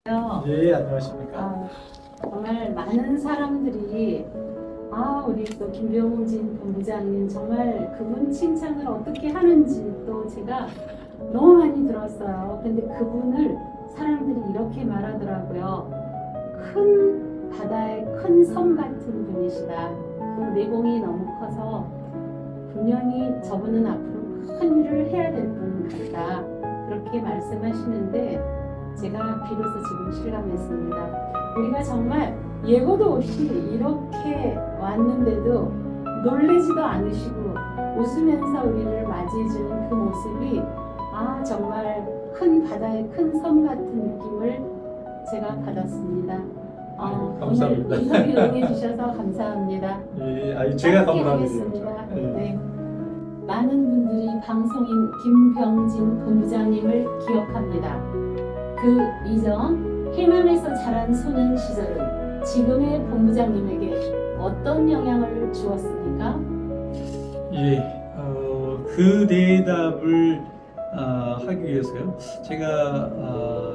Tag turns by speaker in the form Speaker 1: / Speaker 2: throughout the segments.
Speaker 1: 예, 안녕하십니까.
Speaker 2: 정말 많은 사람들이 우리 또 김병진 본부장님 정말 그분 칭찬을 어떻게 하는지 또 제가 너무 많이 들었어요. 근데 그분을 사람들이 이렇게 말하더라고요. 큰 바다의 큰 섬 같은 분이시다. 또 내공이 너무 커서 분명히 저분은 앞으로 큰 일을 해야 될 분 같다. 그렇게 말씀하시는데 제가 비로소 지금 실감했습니다. 우리가 정말 예고도 없이 이렇게 왔는데도 놀래지도 않으시고 웃으면서 우리를 맞이해주는 그 모습이 정말 큰 바다의 큰 섬 같은 느낌을 제가 받았습니다.
Speaker 1: 감사합니다.
Speaker 2: 오늘 인터뷰 응해주셔서 감사합니다.
Speaker 1: 예, 제가
Speaker 2: 함께
Speaker 1: 감사드립니다.
Speaker 2: 하겠습니다.
Speaker 1: 예.
Speaker 2: 네. 많은 분들이 방송인 김병진 본부장님을 기억합니다. 그 이전 해남에서 자란 소년 시절은 지금의 본부장님에게 어떤 영향을 주었습니까?
Speaker 1: 예, 그 대답을 하기 위해서요. 제가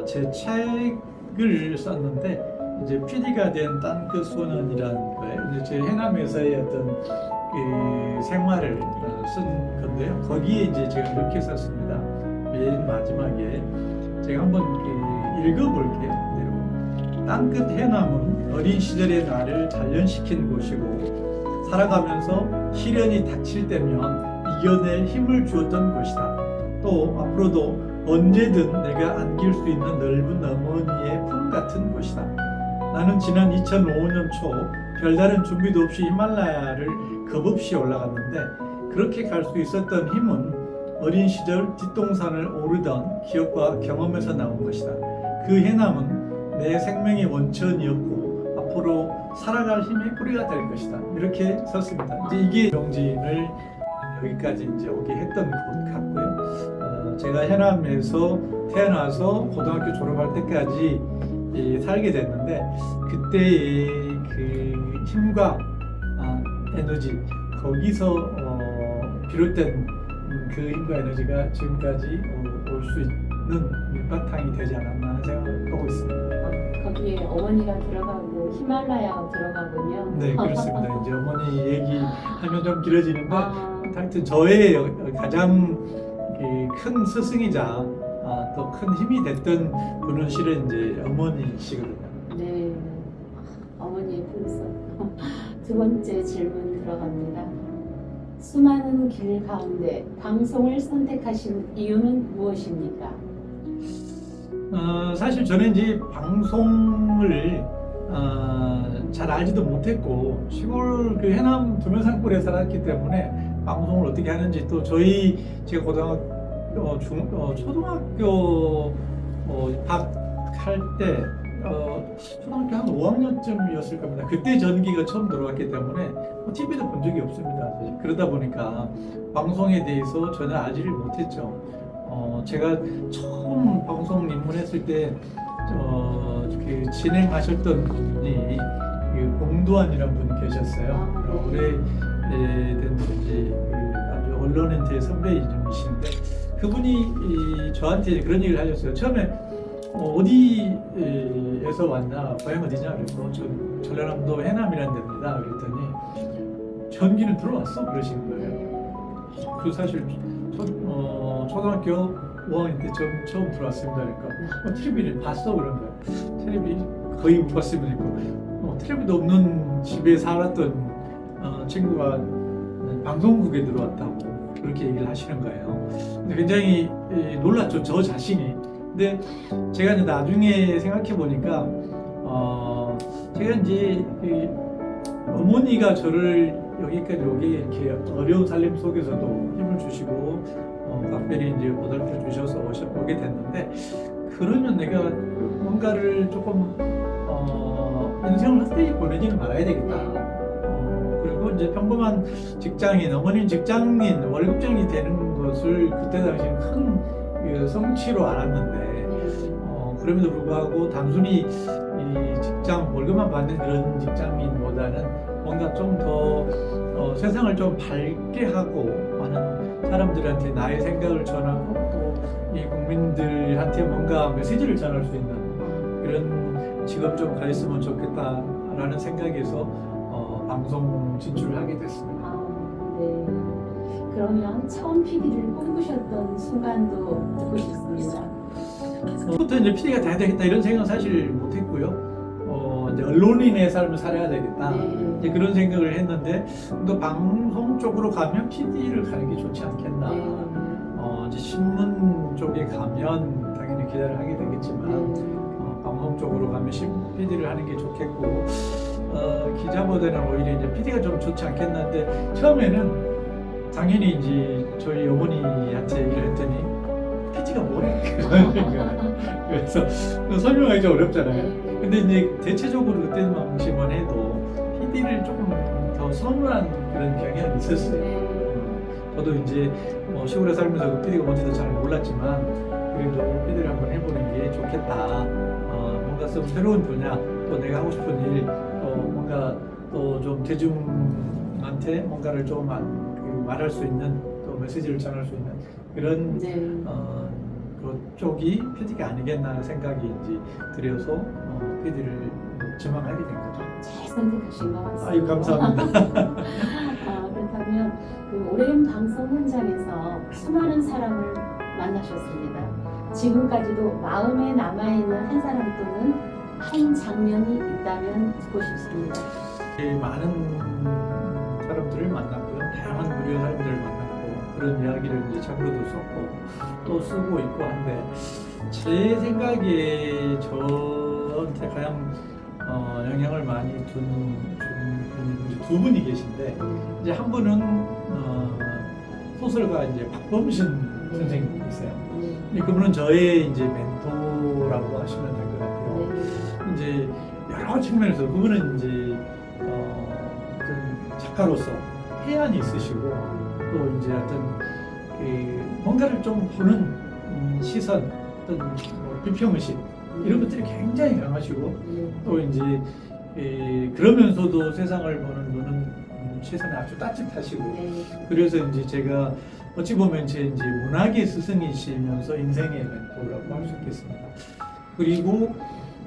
Speaker 1: 제 책을 썼는데 이제 PD가 된 땅끝 소년이라는 거예요. 이제 제 해남에서의 어떤 그 생활을 쓴 건데요. 거기에 이제 제가 이렇게 썼습니다. 맨 마지막에 제가 한번 읽어볼게요. 땅끝 해남은 어린 시절의 나를 단련시킨 곳이고 살아가면서 시련이 닥칠 때면 이겨낼 힘을 주었던 곳이다. 또 앞으로도 언제든 내가 안길 수 있는 넓은 어머니의 품 같은 곳이다. 나는 지난 2005년 초 별다른 준비도 없이 히말라야를 겁없이 올라갔는데 그렇게 갈 수 있었던 힘은 어린 시절 뒷동산을 오르던 기억과 경험에서 나온 것이다. 그 해남은 내 생명의 원천이었고 앞으로 살아갈 힘의 뿌리가 될 것이다. 이렇게 썼습니다. 이제 이게 병진을 여기까지 이제 오게 했던 것 같고요. 제가 해남에서 태어나서 고등학교 졸업할 때까지 살게 됐는데 그때의 그 힘과 에너지 거기서 비롯된 그 힘과 에너지가 지금까지 올 수 있는 밑바탕이 되지 않았나 하는 생각을 하고 있습니다.
Speaker 2: 거기에 어머니가 들어가고 히말라야가 들어가군요.
Speaker 1: 네, 그렇습니다. 이제 어머니 얘기하면 좀 길어지는데 하여튼 저의 가장 큰 스승이자 더 큰 힘이 됐던 분은 실은 이제 어머니시거든요.
Speaker 2: 네, 어머니의 분석. 두 번째 질문 들어갑니다. 수많은 길 가운데 방송을 선택하신 이유는 무엇입니까?
Speaker 1: 사실 저는 이제 방송을 잘 알지도 못했고 시골 그 해남 두면산골에 살았기 때문에 방송을 어떻게 하는지 또 제가 초등학교 입학할 때 초등학교 한 5학년쯤이었을 겁니다. 그때 전기가 처음 들어왔기 때문에 TV도 본 적이 없습니다. 그러다 보니까 방송에 대해서 전혀 알지를 못했죠. 제가 처음 방송 입문했을 때 그 진행하셨던 분이 공두환이라는 분이 계셨어요. 오래된 이제 아주 언론인의 선배이신데 그분이 저한테 그런 얘기를 하셨어요. 처음에 어디에서 왔나, 고향 어디냐 그래서 전라남도 해남이라는 데입니다. 그랬더니 전기는 들어왔어 그러시는 거예요. 그 사실 초등학교 5학년 때 처음 들어왔습니다. 그러니까 TV를 봤어 그런 거예요. 텔레비 거의 못 봤으면 텔레비도 없는 집에 살았던 친구가 방송국에 들어왔다고 그렇게 얘기를 하시는 거예요. 근데 굉장히 놀랐죠, 저 자신이. 근데 제가 이제 나중에 생각해 보니까 제가 이제 어머니가 저를 여기까지 오게 이렇게 어려운 살림 속에서도 힘을 주시고 각별히 이제 보살펴 주셔서 오게 됐는데 그러면 내가 뭔가를 조금 인생을 헛되이 보내지는 말아야 되겠다. 그리고 이제 평범한 직장인, 어머니는 직장인, 월급쟁이 되는 것을 그때 당시에 큰 성취로 알았는데 그럼에도 불구하고 단순히 이 직장 월급만 받는 그런 직장인보다는 뭔가 좀 더 세상을 좀 밝게 하고 많은 사람들한테 나의 생각을 전하고 또 이 국민들한테 뭔가 메시지를 전할 수 있는 이런 직업 좀 가졌으면 좋겠다라는 생각에서 방송 진출을 하게 됐습니다.
Speaker 2: 네. 그러면 처음 PD를 꿈꾸셨던 순간도 듣고 싶습니다.
Speaker 1: 부터 이제 PD가 돼야 되겠다 이런 생각은 사실 못했고요. 이제 언론인의 삶을 살아야 되겠다
Speaker 2: 네.
Speaker 1: 이제 그런 생각을 했는데 또 방송 쪽으로 가면 PD를 가는 게 좋지 않겠나.
Speaker 2: 네.
Speaker 1: 이제 신문 쪽에 가면 당연히 기자를 하게 되겠지만 방송 쪽으로 가면 PD를 하는 게 좋겠고 기자보다는 오히려 이제 PD가 좀 좋지 않겠는데 처음에는 당연히 이제 저희 어머니한테 얘기를 했더니 PD가 뭐래? 그래서 설명하기 좀 어렵잖아요. 근데 이제 대체적으로 그때만 방심만 해도 PD를 조금 더 선호한 그런 경향이 있었어요. 저도 이제 시골에 살면서 PD가 뭔지도 잘 몰랐지만 그래도 PD를 한번 해보는 게 좋겠다. 뭔가 좀 새로운 분야, 또 내가 하고 싶은 일, 또 뭔가 또 좀 대중한테 뭔가를 좀 말할 수 있는, 또 메시지를 전할 수 있는 그런 그쪽이 PD가 아니겠나 생각이 이제 들어서 PD를 지망하게 된 거죠.
Speaker 2: 잘 선택하신 것 같습니다.
Speaker 1: 아유 감사합니다.
Speaker 2: 그렇다면 그 오랜 방송 현장에서 수많은 사람을 만나셨습니다. 지금까지도 마음에 남아있는 한 사람 또는 한 장면이 있다면 듣고 싶습니다.
Speaker 1: 많은 사람들을 만났고요. 다양한 무료 사람들을 만났고 그런 이야기를 이제 책으로도 썼고 또 쓰고 있고 한데 제 생각에 저한테 가장 영향을 많이 준 분이 두 분이 계신데 이제 한 분은 소설가 이제 박범신 선생님이세요. 그분은 저의 이제 멘토라고 하시면 될 것 같아요. 이제 여러 측면에서 그분은 이제 어떤 작가로서 해안이 있으시고 또 이제 어떤 뭔가를 좀 보는 시선, 어떤 비평의식 이런 것들이 굉장히 강하시고 또 이제 그러면서도 세상을 보는 눈은 시선이 아주 따뜻하시고 그래서 이제 제가 어찌 보면 제 이제 문학의 스승이시면서 인생의 멘토라고 할 수 있겠습니다. 그리고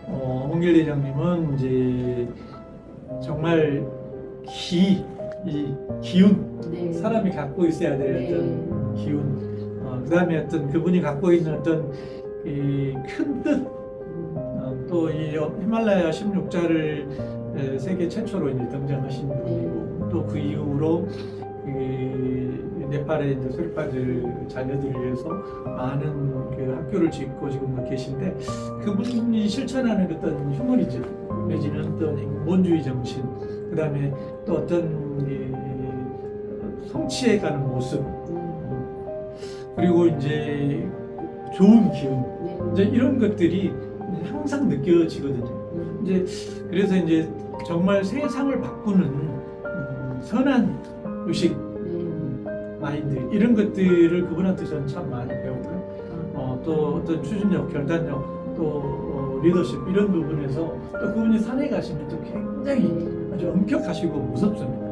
Speaker 1: 홍길 대장님은 이제 정말 이 기운, 사람이 갖고 있어야 될 어떤 기운, 그 다음에 어떤 그분이 갖고 있는 어떤 큰 뜻, 또 이 히말라야 16자를 세계 최초로 이제 등장하신 분이고 또 그 이후로 네팔의 이제 수리파들 자녀들을 위해서 많은 그 학교를 짓고 지금 계신데 그분이 실천하는 어떤 휴머니즘 내지는 어떤 인본주의 정신 그 다음에 또 어떤 성취해가는 모습 그리고 이제 좋은 기운 이제 이런 것들이 항상 느껴지거든요. 이제 그래서 이제 정말 세상을 바꾸는 선한 의식, 마인드 이런 것들을 그분한테 저는 참 많이 배웠고요. 또 어떤 추진력, 결단력, 또 리더십 이런 부분에서 또 그분이 산에 가시면 또 굉장히 아주 엄격하시고 무섭습니다.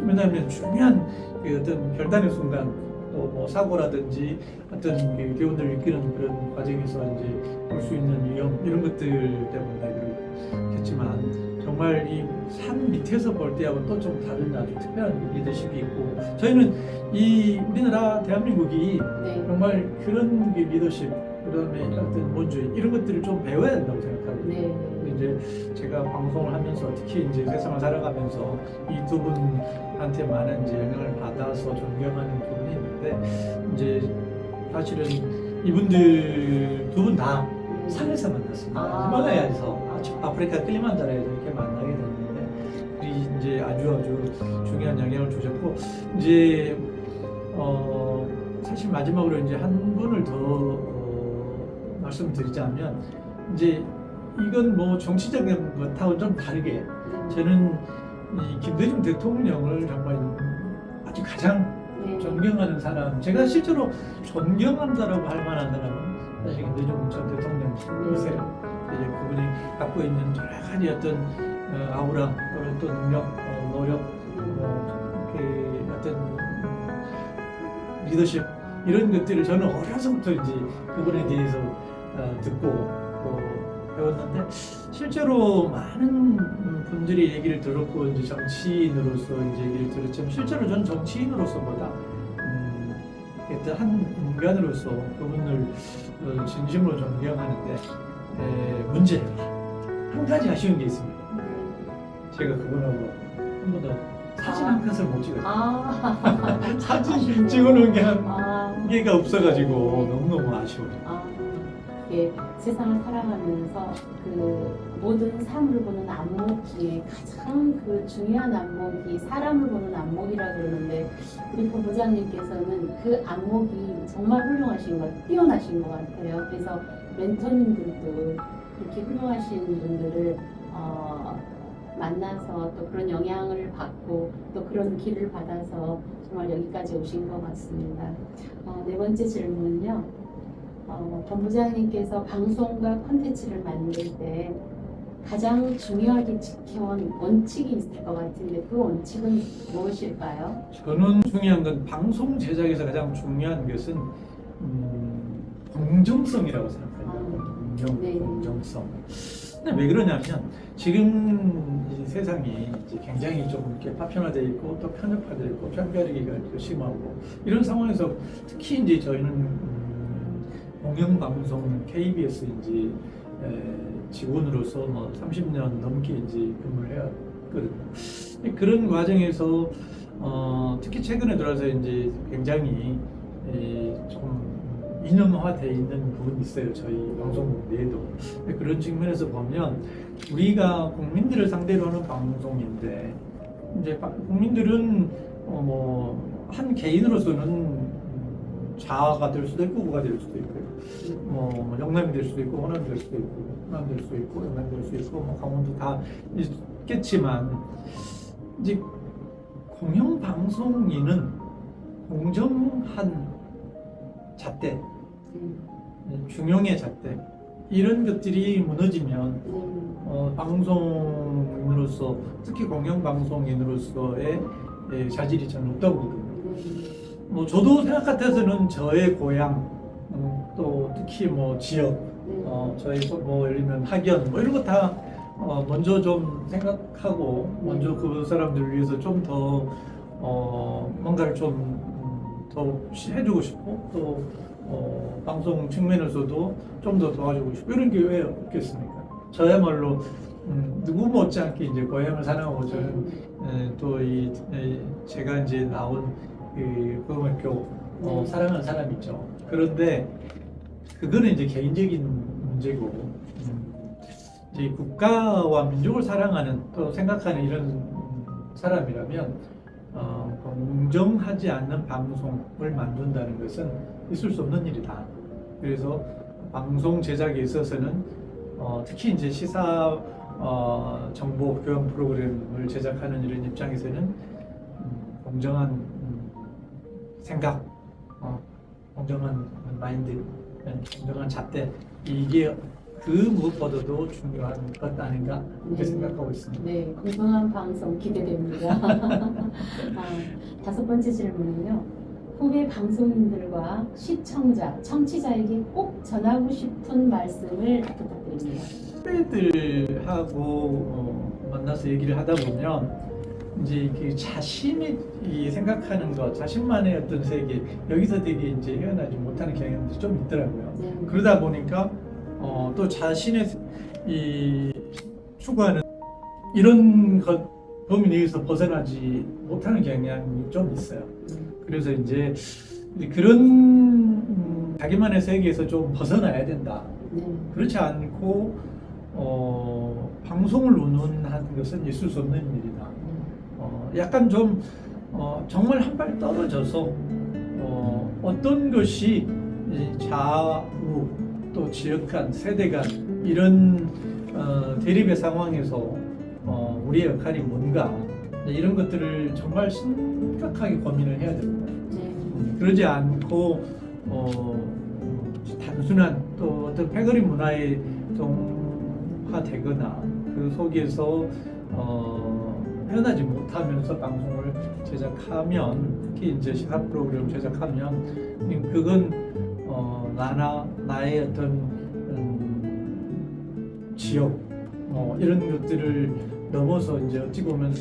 Speaker 1: 왜냐하면 중요한 그 어떤 결단의 순간 또 뭐 사고라든지 어떤 그 교훈을 이끄는 그런 과정에서 이제 볼 수 있는 위험 이런 것들 때문에 그렇겠지만 정말 이 산 밑에서 볼 때하고 또 좀 다른 아주 특별한 리더십이 있고 저희는 이 우리나라 대한민국이 정말 그런 리더십 그다음에 어떤 본주의 이런 것들을 좀 배워야 된다고 생각하거든요. 이제 제가 방송을 하면서 특히 이제 세상을 살아가면서 이 두 분한테 많은 이제 영향을 받아서 존경하는 두 분이 있는데 이제 사실은 이분들 두 분 다 산에서 만났습니다. 히말라야에서 아프리카 클리만자로에서 이렇게 만나게 됐는데 그리 이제 아주 중요한 영향을 주셨고 이제 사실 마지막으로 이제 한 분을 더 말씀드리자면 이제 이건 뭐 정치적인 것하고 좀 다르게 저는 이 김대중 대통령을 정말 아주 가장 존경하는 사람 제가 실제로 존경한다라고 할 만한 사람은 사실 김대중 전 대통령이세요. 이제 그분이 갖고 있는 여러 가지 어떤 아우라 또 능력, 노력, 그 어떤 리더십 이런 것들을 저는 어려서부터 이제 그분에 대해서 듣고 또 배웠는데 실제로 많은 분들이 얘기를 들었고 이제 정치인으로서 이제 얘기를 들었지만 실제로 저는 정치인으로서보다 일단 한 인간으로서 그분을 진심으로 존경하는데 문제 한 가지 아쉬운 게 있습니다. 제가 그분하고 한 번도 사진 한 컷을 못 찍었어요. 사진 찍어놓은 게 한 개가 없어가지고 너무너무 아쉬워요.
Speaker 2: 예, 세상을 살아가면서 그 모든 사물을 보는 안목 중에 가장 그 중요한 안목이 사람을 보는 안목이라 그러는데 우리 본부장님께서는 그 안목이 정말 훌륭하신 것, 뛰어나신 것 같아요. 그래서 멘토님들도 그렇게 훌륭하신 분들을 만나서 또 그런 영향을 받고 또 그런 길을 받아서 정말 여기까지 오신 것 같습니다. 네 번째 질문은요. 본부장님께서 방송과 콘텐츠를 만들 때 가장 중요하게 지켜온 원칙이 있을 것 같은데 그 원칙은 무엇일까요?
Speaker 1: 저는 중요한 건 방송 제작에서 가장 중요한 것은 공정성이라고 생각합니다.
Speaker 2: 네.
Speaker 1: 공정성. 근데 왜 그러냐면 지금 이 세상이 이제 굉장히 좀 이렇게 파편화되어 있고 또 편협화되어 있고 편가르기가 심하고 이런 상황에서 특히 이제 저희는 공영방송 KBS 이제 직원으로서 뭐 30년 넘게 이제 근무를 해왔거든요. 그런 과정에서 특히 최근에 들어서 이제 굉장히 좀 이념화되어 있는 부분이 있어요. 저희 방송국 내에도. 그런 측면에서 보면 우리가 국민들을 상대로 하는 방송인데 이제 국민들은 뭐 한 개인으로서는 자아가 될 수도 있고 우가 될 수도 있고요. 뭐 영남이 될 수도 있고 호남이 될 수도 있고 호남 될 수도 있고 영남 될 수도 있고 뭐 강원도 다 있겠지만 이제 공영 방송인은 공정한 잣대, 중용의 잣대 이런 것들이 무너지면 방송인으로서 특히 공영 방송인으로서의 자질이 잘 없다고 보거든요. 뭐 저도 생각 같아서는 저의 고향 또 특히 뭐 지역 저희 뭐 예를 들면 학연 뭐 이런 거 다 먼저 좀 생각하고 먼저 그 사람들을 위해서 좀 더 뭔가를 좀 더 해주고 싶고 또 방송 측면에서도 좀 더 도와주고 싶고 이런 게 왜 없겠습니까? 저야말로 누구 못지않게 이제 고향을 사랑하고 저는 또 제가 이제 나온 그 고등학교 사랑하는 사람이 있죠. 그런데 그거는 이제 개인적인 문제고 이제 국가와 민족을 사랑하는 또 생각하는 이런 사람이라면 공정하지 않는 방송을 만든다는 것은 있을 수 없는 일이다. 그래서 방송 제작에 있어서는 특히 이제 시사 정보 교양 프로그램을 제작하는 이런 입장에서는 공정한 생각, 공정한 마인드, 공정한 잣대 이게 그 무엇보다도 중요한 것 아닌가 그렇게 생각하고 있습니다.
Speaker 2: 네, 공정한 방송 기대됩니다. 다섯 번째 질문은요. 후배 방송인들과 시청자, 청취자에게 꼭 전하고 싶은 말씀을 부탁드립니다.
Speaker 1: 후배들하고 만나서 얘기를 하다 보면 이제 그 자신이 생각하는 것, 자신만의 어떤 세계 여기서 되게 이제 헤어나지 못하는 경향도 좀 있더라고요.
Speaker 2: 네.
Speaker 1: 그러다 보니까 또 자신의 이 추구하는 이런 것 범위 내에서 벗어나지 못하는 경향이 좀 있어요. 그래서 이제 그런 자기만의 세계에서 좀 벗어나야 된다.
Speaker 2: 네.
Speaker 1: 그렇지 않고 방송을 운운하는 것은 있을 수 없는 일이다. 약간 좀 정말 한 발 떨어져서 어떤 것이 좌우 또 지역 간 세대 간 이런 대립의 상황에서 우리의 역할이 뭔가 이런 것들을 정말 심각하게 고민을 해야 됩니다. 그러지 않고 단순한 또 어떤 패거리 문화에 동화되거나 그 속에서 헤어나지 못하면서 방송을 제작하면 특히 이제 시사 프로그램 제작하면 그건 나의 어떤 지역 이런 것들을 넘어서 이제 어찌 보면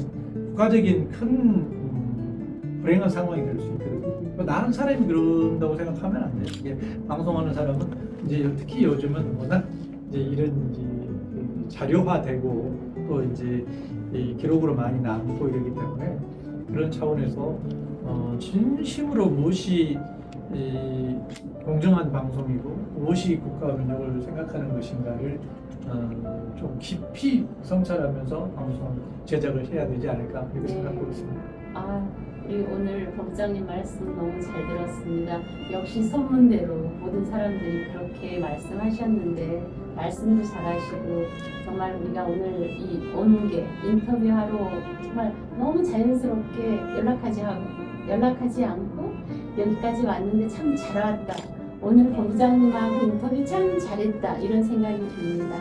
Speaker 1: 국가적인 큰 불행한 상황이 될 수 있거든요. 나는 사람이 그런다고 생각하면 안 돼요. 이게 방송하는 사람은 이제 특히 요즘은 워낙 이제 이런 이제 자료화되고 또 이제 이 기록으로 많이 남고 이러기 때문에 그런 차원에서 진심으로 무엇이 이 공정한 방송이고 무엇이 국가 운영을 생각하는 것인가를 좀 깊이 성찰하면서 방송 제작을 해야 되지 않을까 이렇게 생각하고 있습니다.
Speaker 2: 우리 오늘 법장님 말씀 너무 잘 들었습니다. 역시 소문대로 모든 사람들이 그렇게 말씀하셨는데 말씀도 잘하시고 정말 우리가 오늘 이 오는 게 인터뷰하러 정말 너무 자연스럽게 연락하지 않고 여기까지 왔는데 참 잘 왔다. 오늘 본부장님하고 인터뷰 참 잘했다 이런 생각이 듭니다.